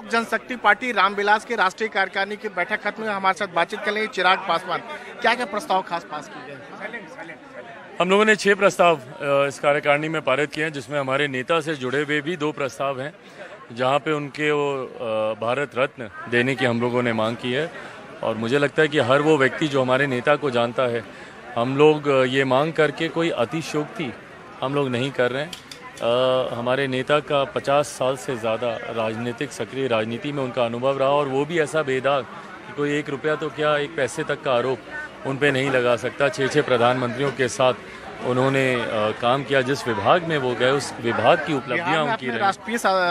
लोक जनशक्ति पार्टी रामविलास के राष्ट्रीय कार्यकारिणी की बैठक खत्म हुई। हमारे साथ बातचीत कर लेंगे चिराग पासवान। क्या क्या प्रस्ताव खास पास किए गए? हम लोगों ने 6 प्रस्ताव इस कार्यकारिणी में पारित किए हैं, जिसमें हमारे नेता से जुड़े हुए भी 2 प्रस्ताव हैं, जहां पे उनके वो भारत रत्न देने की हम लोगों ने मांग की है। और मुझे लगता है कि हर वो व्यक्ति जो हमारे नेता को जानता है, हम लोग ये मांग करके कोई अतिशयोक्ति हम लोग नहीं कर रहे हैं। हमारे नेता का 50 साल से ज़्यादा राजनीतिक सक्रिय राजनीति में उनका अनुभव रहा, और वो भी ऐसा बेदाग कि कोई 1 रुपया तो क्या 1 पैसे तक का आरोप उन पे नहीं लगा सकता। 6 प्रधानमंत्रियों के साथ उन्होंने काम किया। जिस विभाग में वो गए, उस विभाग की उपलब्धियां उनकी रही।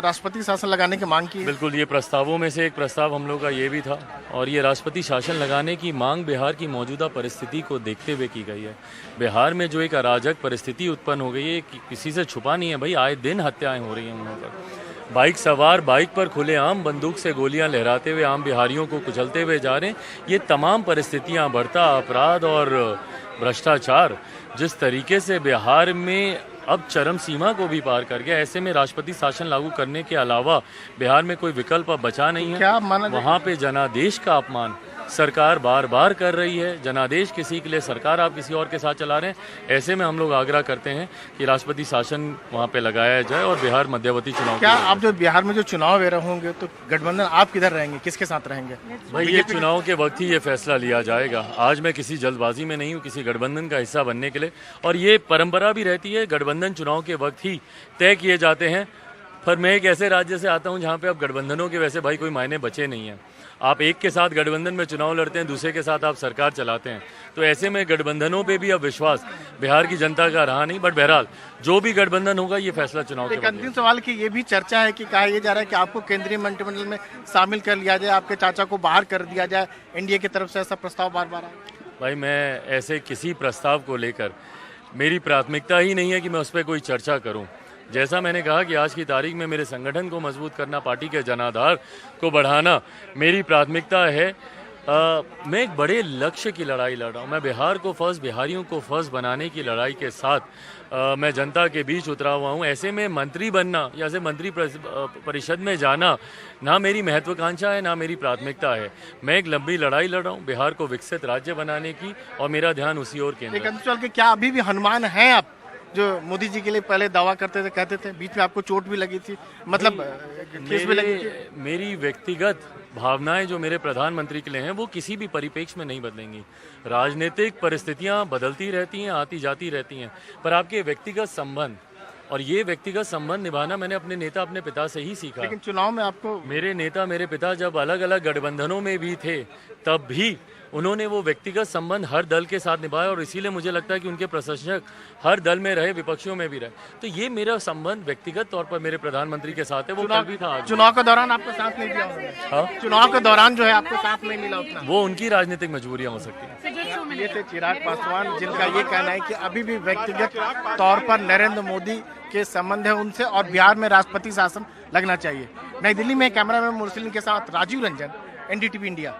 राष्ट्रपति शासन लगाने की मांग की। बिल्कुल, ये प्रस्तावों में से एक प्रस्ताव हम लोग का ये भी था, और ये राष्ट्रपति शासन लगाने की मांग बिहार की मौजूदा परिस्थिति को देखते हुए की गई है। बिहार में जो एक अराजक परिस्थिति उत्पन्न हो गई है, किसी से छुपा नहीं है भाई। आए दिन हत्याएं हो रही हैं उन पर। बाइक सवार बाइक पर खुलेआम बंदूक से गोलियां लहराते हुए आम बिहारियों को कुचलते हुए जा रहे हैं। ये तमाम परिस्थितियां, बढ़ता अपराध और भ्रष्टाचार जिस तरीके से बिहार में अब चरम सीमा को भी पार कर गया, ऐसे में राष्ट्रपति शासन लागू करने के अलावा बिहार में कोई विकल्प अब बचा नहीं है। वहाँ पे जनादेश का अपमान सरकार बार बार कर रही है। जनादेश किसी के लिए, सरकार आप किसी और के साथ चला रहे हैं। ऐसे में हम लोग आग्रह करते हैं कि राष्ट्रपति शासन वहाँ पे लगाया जाए और बिहार मध्यवर्ती चुनाव। क्या आप जो बिहार में जो चुनाव हो रहे होंगे, तो गठबंधन आप किधर रहेंगे, किसके साथ रहेंगे? भाई, ये चुनाव के वक्त ही ये फैसला लिया जाएगा। आज मैं किसी जल्दबाजी में नहीं हूँ किसी गठबंधन का हिस्सा बनने के लिए, और ये परंपरा भी रहती है, गठबंधन चुनाव के वक्त ही तय किए जाते हैं। पर मैं एक ऐसे राज्य से आता हूँ जहाँ पे अब गठबंधनों के वैसे भाई कोई मायने बचे नहीं हैं। आप एक के साथ गठबंधन में चुनाव लड़ते हैं, दूसरे के साथ आप सरकार चलाते हैं, तो ऐसे में गठबंधनों पे भी अब विश्वास बिहार की जनता का रहा नहीं। बट बहरहाल जो भी गठबंधन होगा, ये फैसला चुनाव के अंतिम सवाल की ये भी चर्चा है कि कहा यह जा रहा है कि आपको केंद्रीय मंत्रिमंडल में शामिल कर लिया जाए, आपके चाचा को बाहर कर दिया जाए, एनडीए की तरफ से ऐसा प्रस्ताव बार बार आया। भाई, मैं ऐसे किसी प्रस्ताव को लेकर, मेरी प्राथमिकता ही नहीं है कि मैं उस पर कोई चर्चा करूं। जैसा मैंने कहा कि आज की तारीख में मेरे संगठन को मजबूत करना, पार्टी के जनाधार को बढ़ाना मेरी प्राथमिकता है। मैं एक बड़े लक्ष्य की लड़ाई लड़ रहा हूँ। मैं बिहार को फर्स्ट, बिहारियों को फर्स्ट बनाने की लड़ाई के साथ मैं जनता के बीच उतरा हुआ हूँ। ऐसे में मंत्री बनना या से मंत्री परिषद में जाना ना मेरी महत्वाकांक्षा है, ना मेरी प्राथमिकता है। मैं एक लंबी लड़ाई लड़ रहा हूँ बिहार को विकसित राज्य बनाने की, और मेरा ध्यान उसी ओर केंद्रित है। क्या अभी भी हनुमान है आप, जो मोदी जी के लिए पहले दावा करते थे, कहते थे? बीच में आपको चोट भी लगी थी, मतलब केस भी लगी थी। मेरी व्यक्तिगत भावनाएं जो मेरे प्रधानमंत्री के लिए हैं, वो किसी भी परिप्रेक्ष्य में नहीं बदलेंगी। राजनीतिक परिस्थितियां बदलती रहती हैं, आती जाती रहती हैं, पर आपके व्यक्तिगत संबंध, और ये व्यक्तिगत संबंध निभाना मैंने अपने नेता, अपने पिता से ही सीखा। लेकिन चुनाव में आपको मेरे नेता, मेरे पिता जब अलग अलग गठबंधनों में भी थे, तब भी उन्होंने वो व्यक्तिगत संबंध हर दल के साथ निभाया, और इसीलिए मुझे लगता है कि उनके प्रशंसक हर दल में रहे, विपक्षियों में भी रहे। तो ये मेरा संबंध व्यक्तिगत तौर पर मेरे प्रधानमंत्री के साथ है। वो कल भी था। चुनाव के दौरान आपको साथ नहीं दिया होगा? हाँ, चुनाव के दौरान जो है आपको साथ नहीं मिला उतना। वो उनकी राजनीतिक मजबूरियां हो सकती हैं। ये थे चिराग पासवान, जिनका ये कहना है कि अभी भी व्यक्तिगत तौर पर नरेंद्र मोदी के संबंध है उनसे, और बिहार में राष्ट्रपति शासन लगना चाहिए। नई दिल्ली में कैमरामैन मुरसलीन के साथ राजीव रंजन, एनडीटीवी इंडिया।